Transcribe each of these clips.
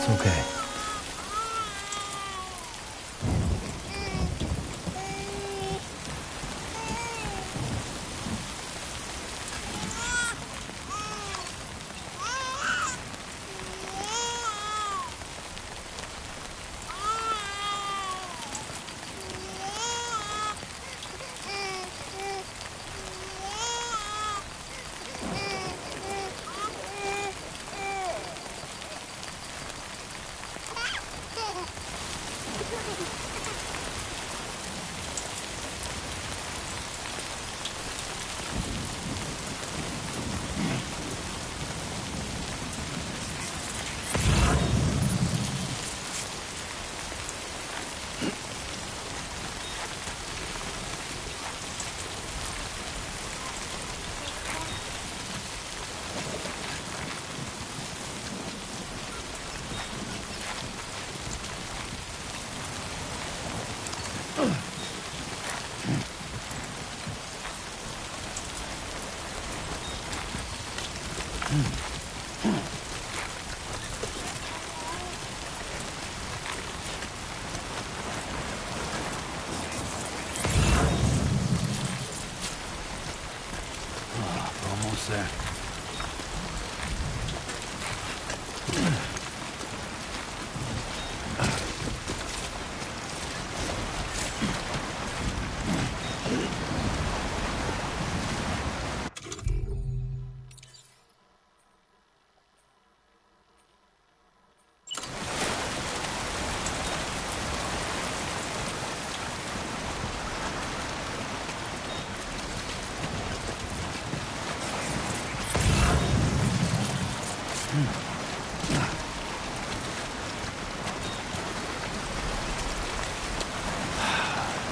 It's okay. Almost there.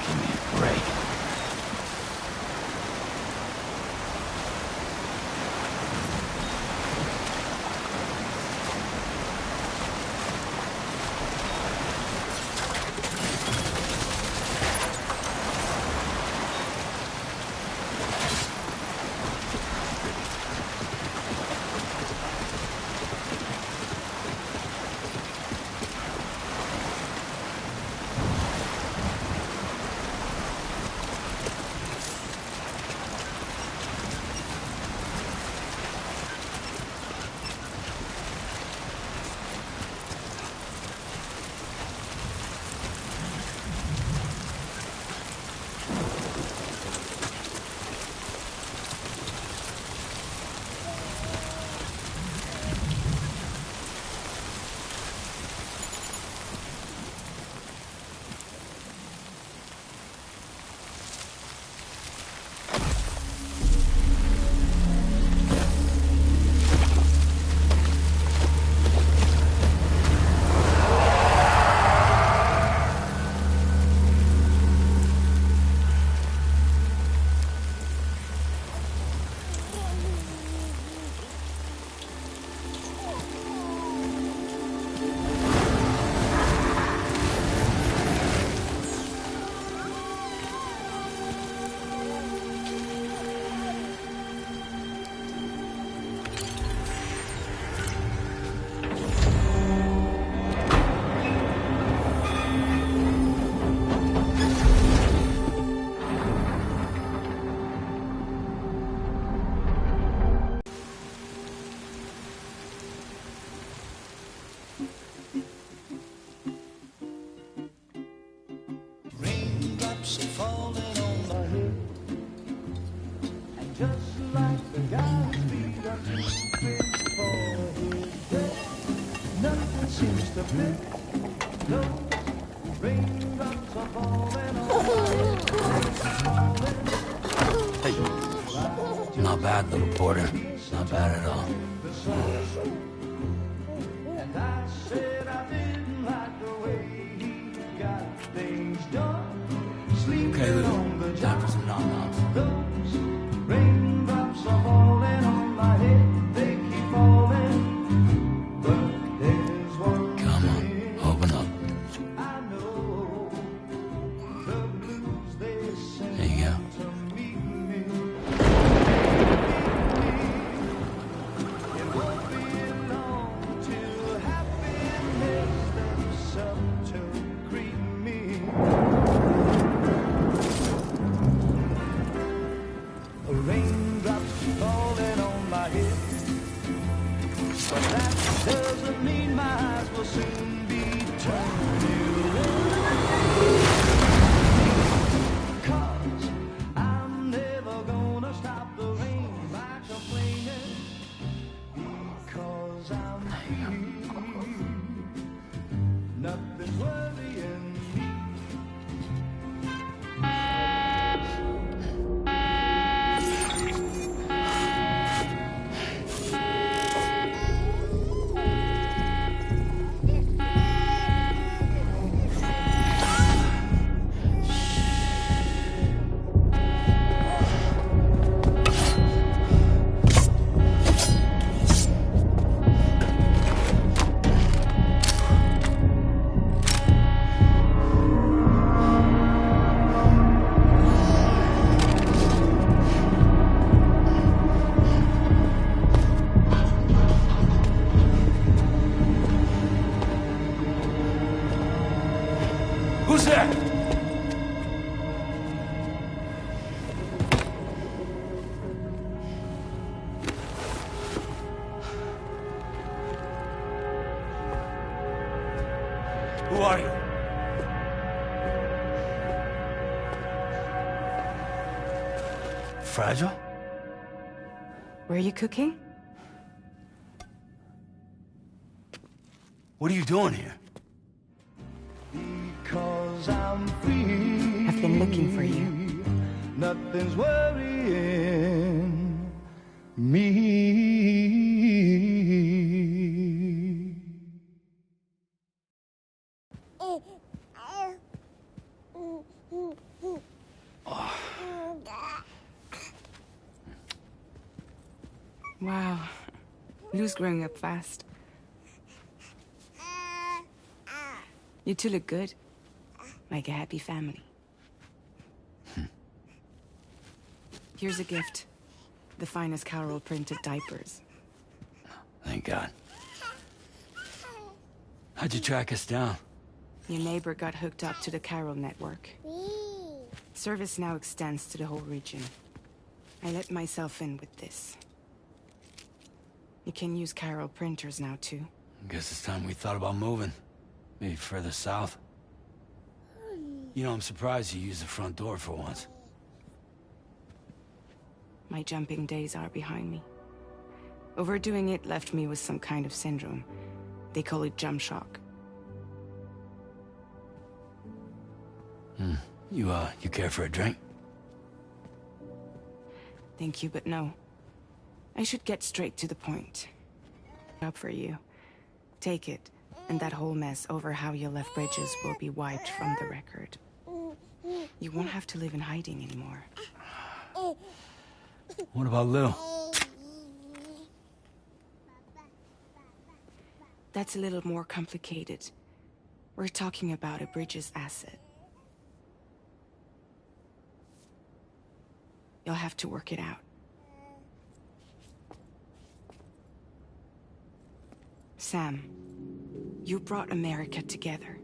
Give me a break. Raindrops are falling on my head, and just like the guy's feet are moving for his bed, nothing seems to fit. Those raindrops are falling on my head. Hey, not bad, little porter. Not bad at all. And I said I didn't like the way he got things done. Okay, Lou. Time for some nom-noms. Those raindrops are falling on my head. They keep falling. But there's one Come on, thing open up. I know. The blues they send There you go. to meet me. It won't be Nothing's worrying me. Who's there? Who are you? Fragile? Were you cooking? What are you doing here? Because I'm free. I've been looking for you. Nothing's worrying me. Wow. Lou's growing up fast. You two look good. Like a happy family. Here's a gift. The finest Carol printed diapers. Thank God. How'd you track us down? Your neighbor got hooked up to the Carol network. Service now extends to the whole region. I let myself in with this. You can use Carol printers now, too. Guess it's time we thought about moving. Maybe further south. You know, I'm surprised you used the front door for once. My jumping days are behind me. Overdoing it left me with some kind of syndrome. They call it jump shock. You care for a drink? Thank you, but no. I should get straight to the point. Up for you. Take it, and that whole mess over how you left Bridges will be wiped from the record. You won't have to live in hiding anymore. What about Lil? That's a little more complicated. We're talking about a Bridges asset. You'll have to work it out. Sam, you brought America together.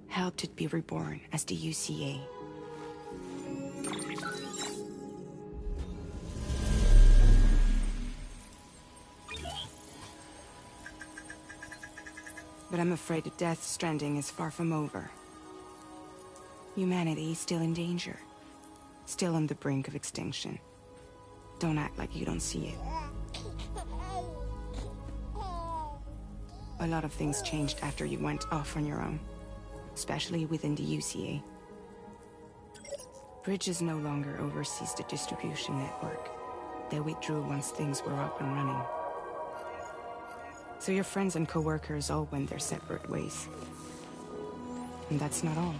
Helped it be reborn as the UCA. But I'm afraid the Death Stranding is far from over. Humanity is still in danger. Still on the brink of extinction. Don't act like you don't see it. A lot of things changed after you went off on your own. Especially within the UCA. Bridges no longer oversees the distribution network. They withdrew once things were up and running. So your friends and co-workers all went their separate ways. And that's not all.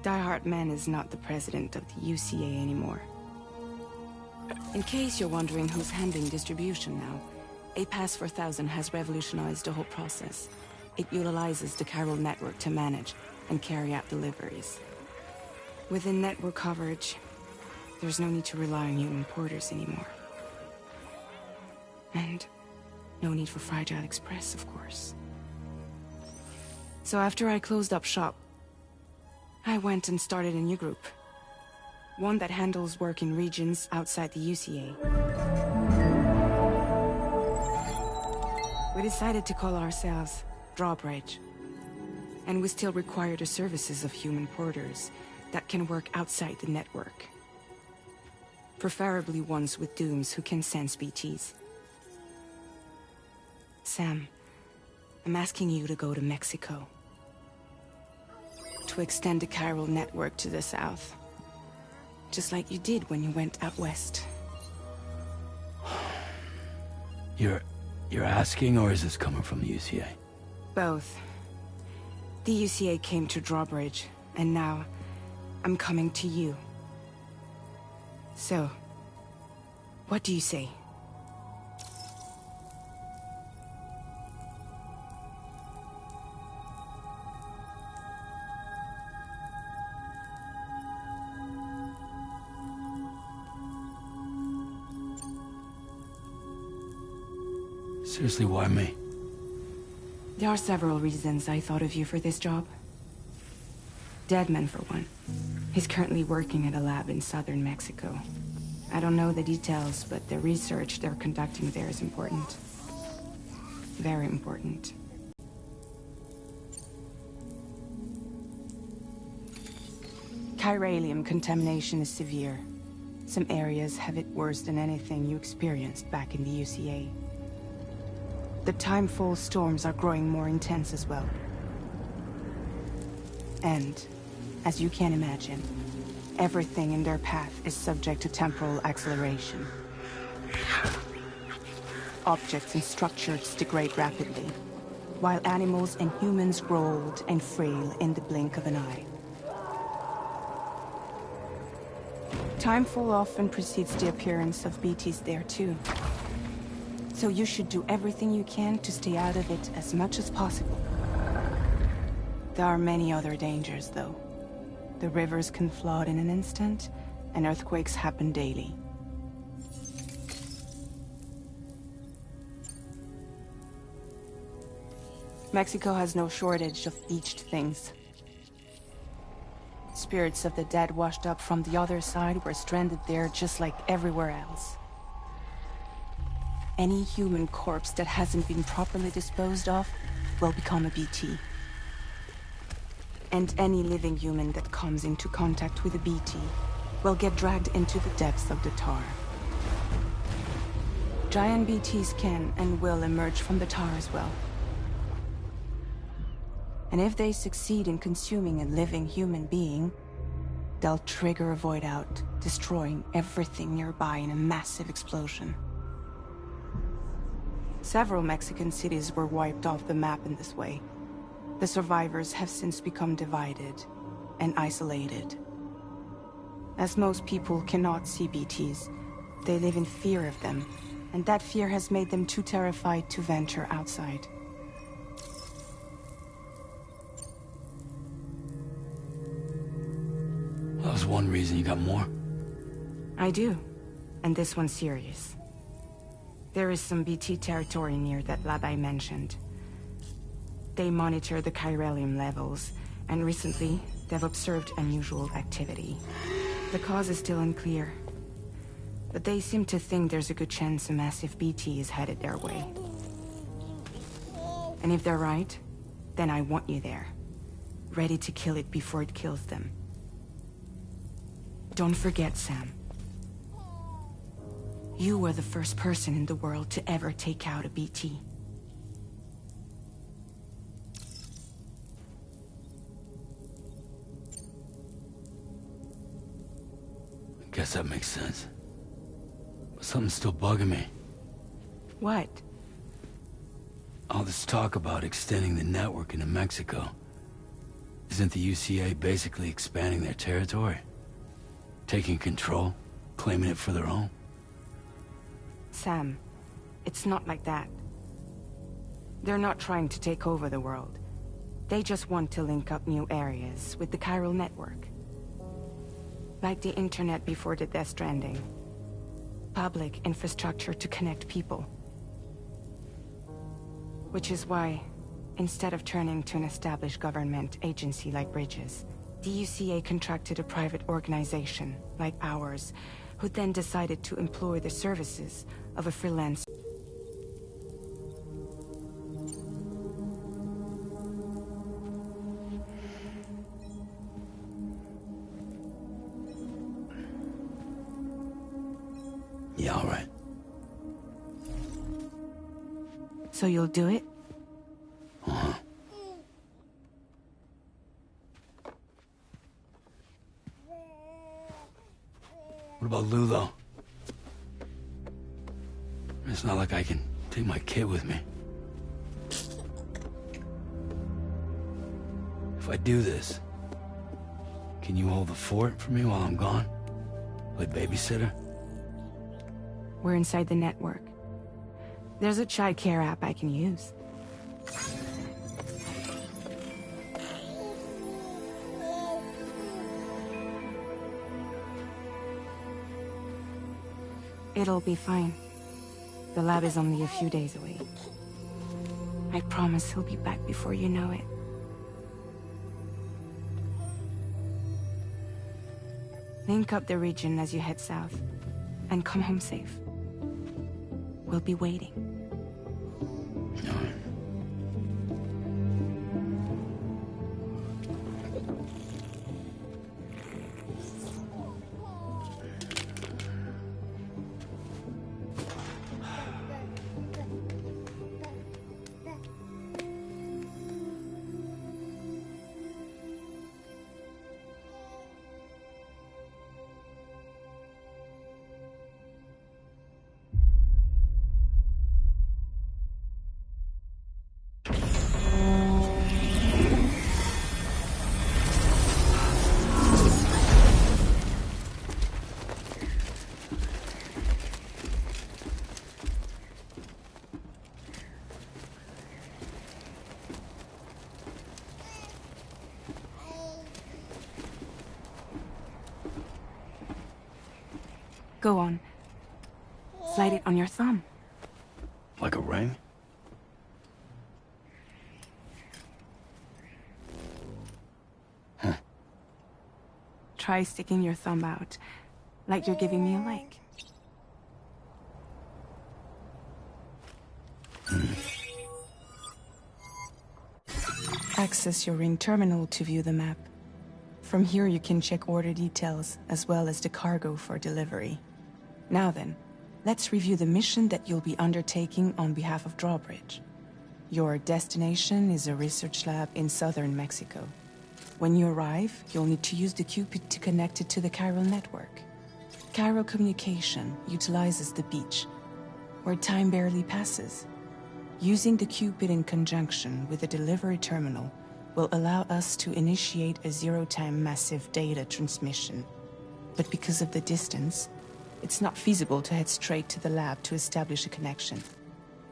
Die Hard Man is not the president of the UCA anymore. In case you're wondering who's handling distribution now, A Pass for 1000 has revolutionized the whole process. It utilizes the Carol network to manage and carry out deliveries. Within network coverage, there's no need to rely on human porters anymore. And no need for Fragile Express, of course. So after I closed up shop, I went and started a new group. One that handles work in regions outside the UCA. We decided to call ourselves Drawbridge. And we still require the services of human porters that can work outside the network. Preferably ones with dooms who can sense BTs. Sam, I'm asking you to go to Mexico. To extend the chiral network to the south. Just like you did when you went out west. You're asking, or is this coming from the UCA? Both. The UCA came to Drawbridge, and now I'm coming to you. So, what do you say? Seriously, why me? There are several reasons I thought of you for this job. Deadman, for one. He's currently working at a lab in southern Mexico. I don't know the details, but the research they're conducting there is important. Very important. Chiralium contamination is severe. Some areas have it worse than anything you experienced back in the UCA. The timefall storms are growing more intense as well. And, as you can imagine, everything in their path is subject to temporal acceleration. Objects and structures degrade rapidly, while animals and humans grow old and frail in the blink of an eye. Timefall often precedes the appearance of BTs there too. So you should do everything you can to stay out of it as much as possible. There are many other dangers, though. The rivers can flood in an instant, and earthquakes happen daily. Mexico has no shortage of beached things. Spirits of the dead washed up from the other side were stranded there just like everywhere else. Any human corpse that hasn't been properly disposed of will become a BT. And any living human that comes into contact with a BT will get dragged into the depths of the tar. Giant BTs can and will emerge from the tar as well. And if they succeed in consuming a living human being, they'll trigger a void out, destroying everything nearby in a massive explosion. Several Mexican cities were wiped off the map in this way. The survivors have since become divided and isolated. As most people cannot see BTs, they live in fear of them, and that fear has made them too terrified to venture outside. That was one reason. You got more? I do, and this one's serious. There is some BT territory near that lab I mentioned. They monitor the chiralium levels, and recently, they've observed unusual activity. The cause is still unclear, but they seem to think there's a good chance a massive BT is headed their way. And if they're right, then I want you there, ready to kill it before it kills them. Don't forget, Sam. You were the first person in the world to ever take out a BT. I guess that makes sense. But something's still bugging me. What? All this talk about extending the network into Mexico. Isn't the UCA basically expanding their territory? Taking control? Claiming it for their own? Sam, it's not like that. They're not trying to take over the world. They just want to link up new areas with the chiral network. Like the internet before the Death Stranding. Public infrastructure to connect people. Which is why, instead of turning to an established government agency like Bridges, the UCA contracted a private organization, like ours, who then decided to employ the services of a freelance. Yeah, all right. So you'll do it? Uh-huh. What about Lou, though? It's not like I can take my kid with me. If I do this, can you hold the fort for me while I'm gone? Play babysitter? We're inside the network. There's a child care app I can use. It'll be fine. The lab is only a few days away. I promise he'll be back before you know it. Link up the region as you head south, and come home safe. We'll be waiting. All right. Go on. Slide it on your thumb. Like a ring? Huh. Try sticking your thumb out, like you're giving me a like. Access your ring terminal to view the map. From here you can check order details, as well as the cargo for delivery. Now then, let's review the mission that you'll be undertaking on behalf of Drawbridge. Your destination is a research lab in southern Mexico. When you arrive, you'll need to use the Cupid to connect it to the chiral network. Chiral communication utilizes the beach, where time barely passes. Using the Cupid in conjunction with the delivery terminal will allow us to initiate a zero-time massive data transmission. But because of the distance, it's not feasible to head straight to the lab to establish a connection.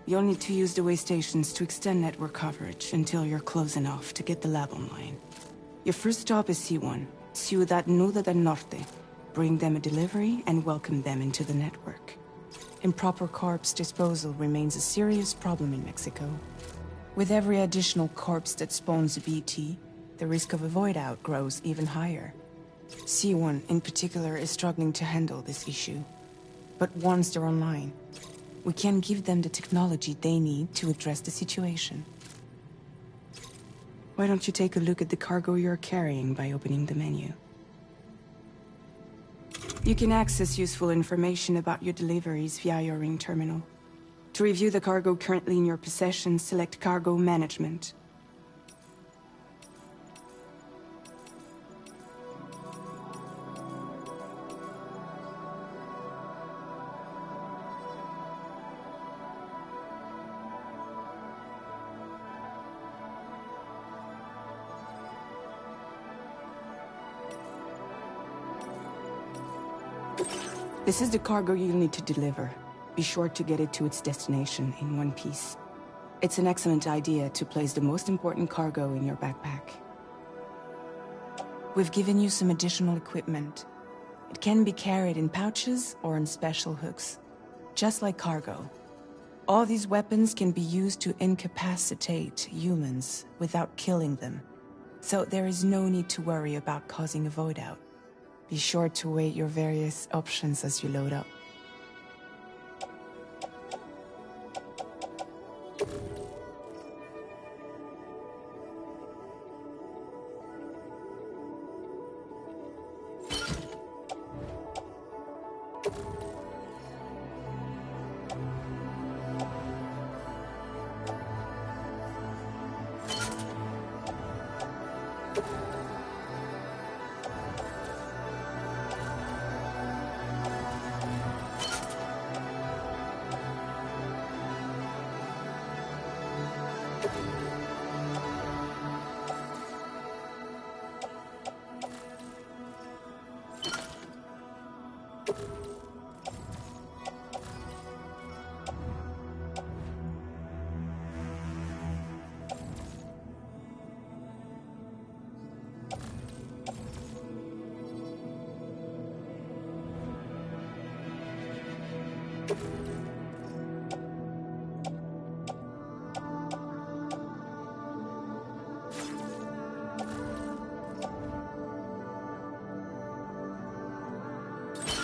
You'll need to use the way stations to extend network coverage until you're close enough to get the lab online. Your first stop is C1, Ciudad Nuda del Norte. Bring them a delivery and welcome them into the network. Improper corpse disposal remains a serious problem in Mexico. With every additional corpse that spawns a BT, the risk of a void out grows even higher. C1 in particular is struggling to handle this issue. But once they're online, we can give them the technology they need to address the situation. Why don't you take a look at the cargo you're carrying by opening the menu? You can access useful information about your deliveries via your ring terminal. To review the cargo currently in your possession, select Cargo Management. This is the cargo you'll need to deliver. Be sure to get it to its destination in one piece. It's an excellent idea to place the most important cargo in your backpack. We've given you some additional equipment. It can be carried in pouches or on special hooks, just like cargo. All these weapons can be used to incapacitate humans without killing them, so there is no need to worry about causing a void out. Be sure to weigh your various options as you load up.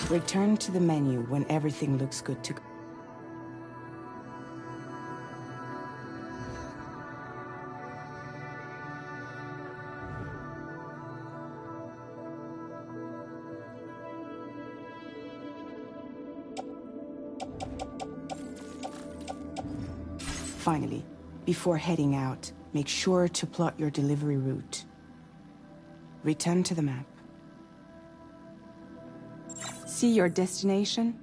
Return to the menu when everything looks good to go. Finally, before heading out, make sure to plot your delivery route. Return to the map. See your destination?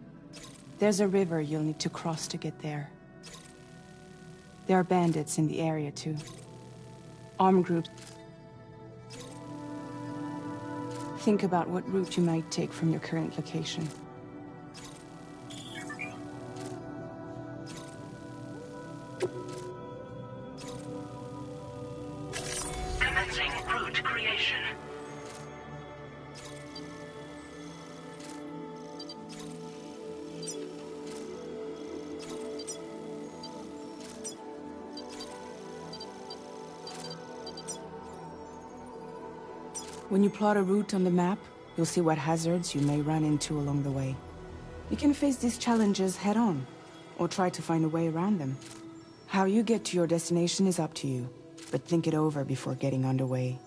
There's a river you'll need to cross to get there. There are bandits in the area too. Armed groups. Think about what route you might take from your current location. Commencing route creation. When you plot a route on the map, you'll see what hazards you may run into along the way. You can face these challenges head-on, or try to find a way around them. How you get to your destination is up to you, but think it over before getting underway.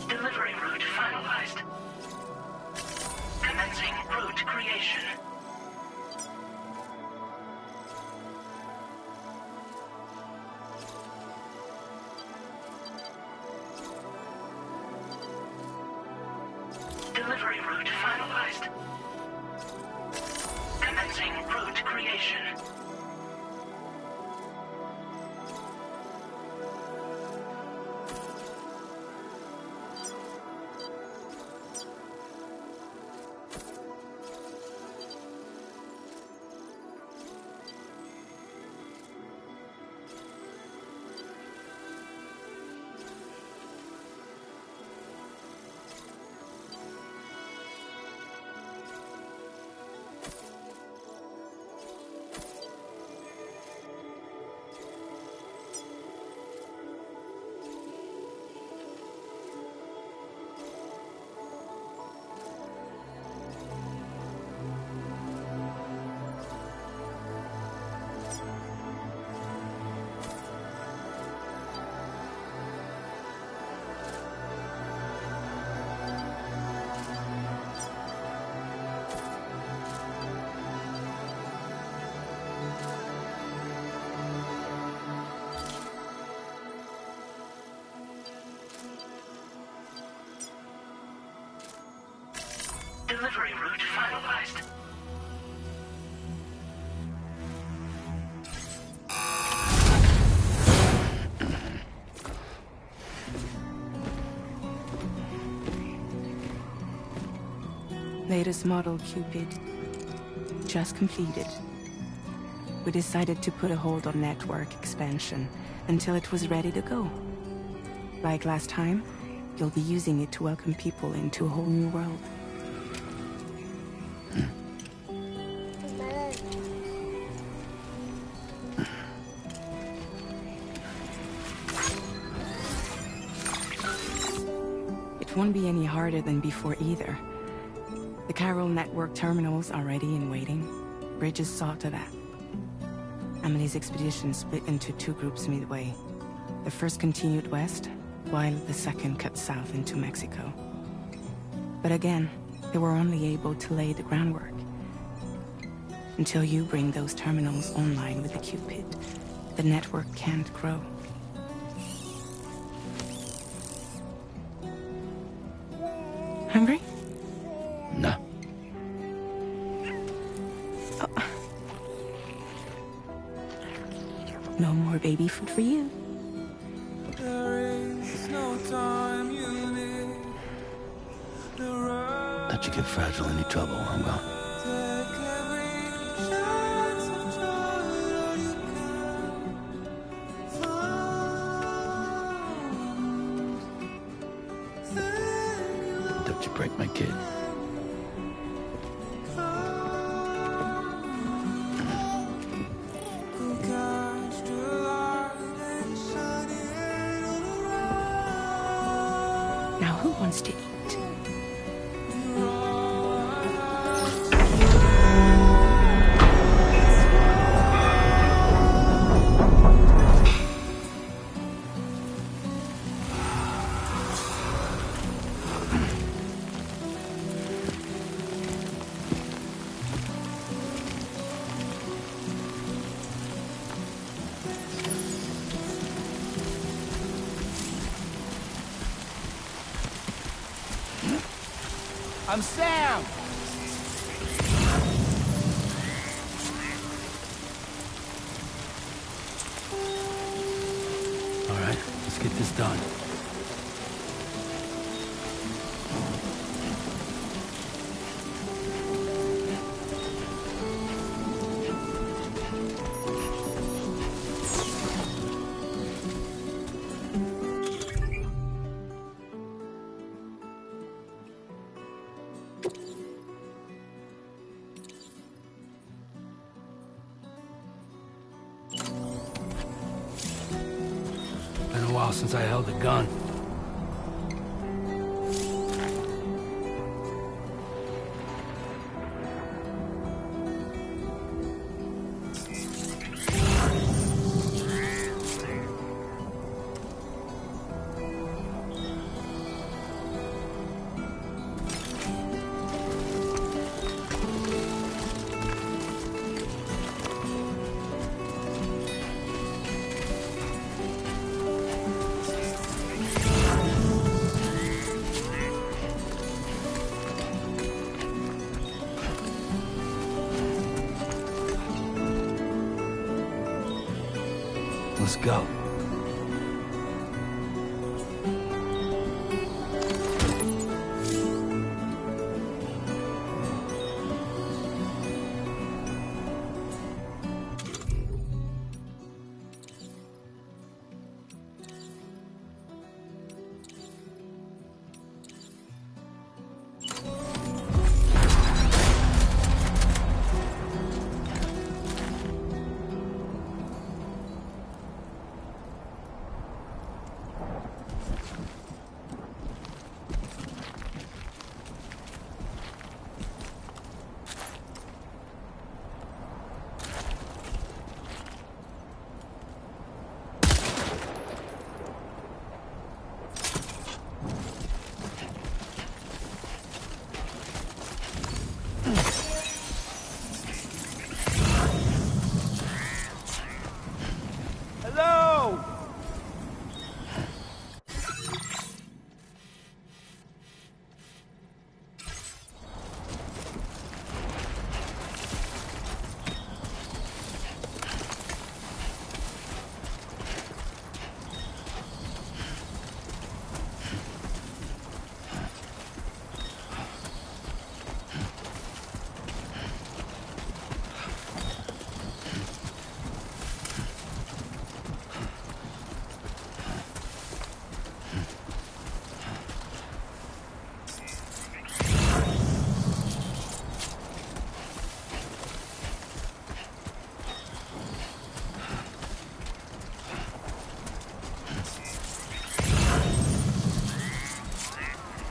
Delivery route finalized. Commencing route creation. Delivery route finalized. Commencing route creation. Delivery route finalized. Latest model Cupid. Just completed. We decided to put a hold on network expansion until it was ready to go. Like last time, you'll be using it to welcome people into a whole new world. It It won't be any harder than before either. The Chiral network terminals are ready and waiting. Bridges saw to that. Emily's expedition split into two groups midway. The first continued west, while the second cut south into Mexico. But again, they were only able to lay the groundwork. Until you bring those terminals online with the Cupid, the network can't grow. Hungry? No. Oh. No more baby food for you. Let you get fragile any trouble, I will. Don't you break my kid. Now who wants to eat? I'm Sam! All right, let's get this done. Been a while since I held a gun. Let's go.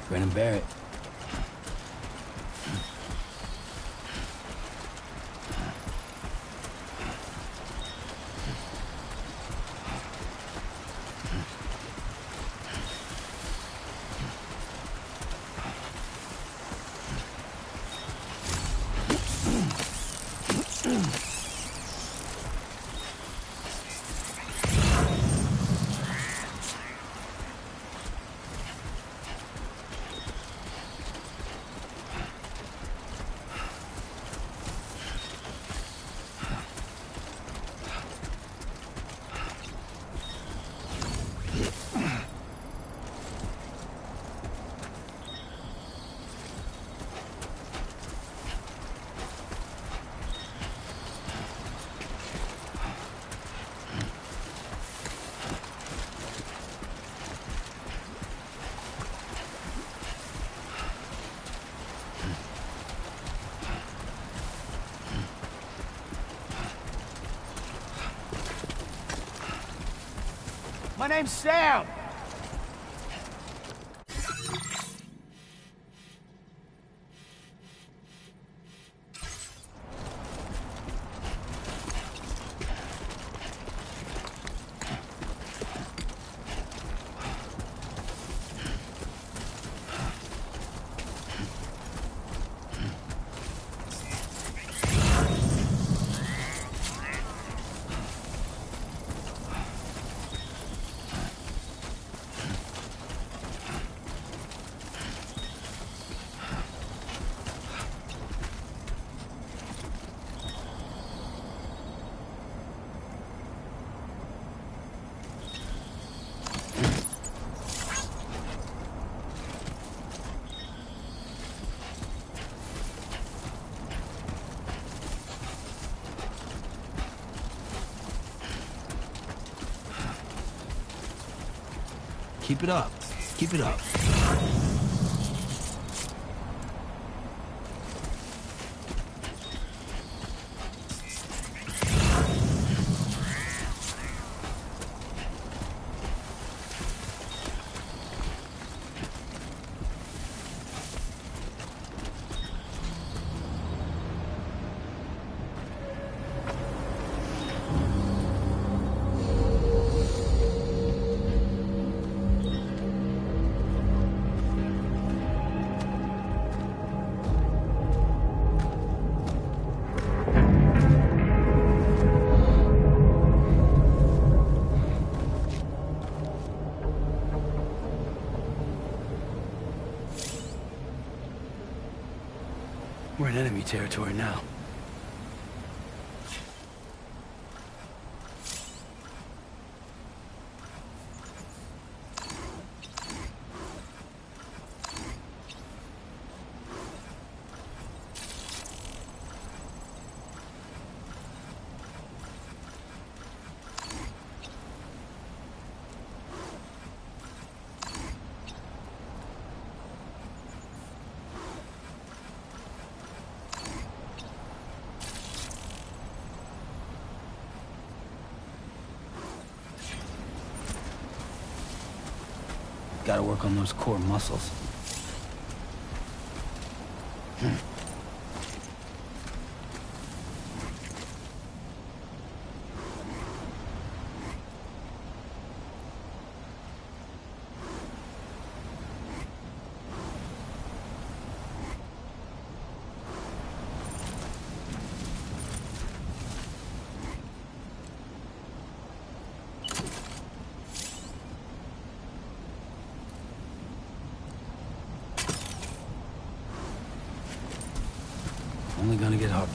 Grin and bear it. My name's Sam. Keep it up. Keep it up. We're in enemy territory now. Gotta work on those core muscles. Only gonna get harder.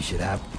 should have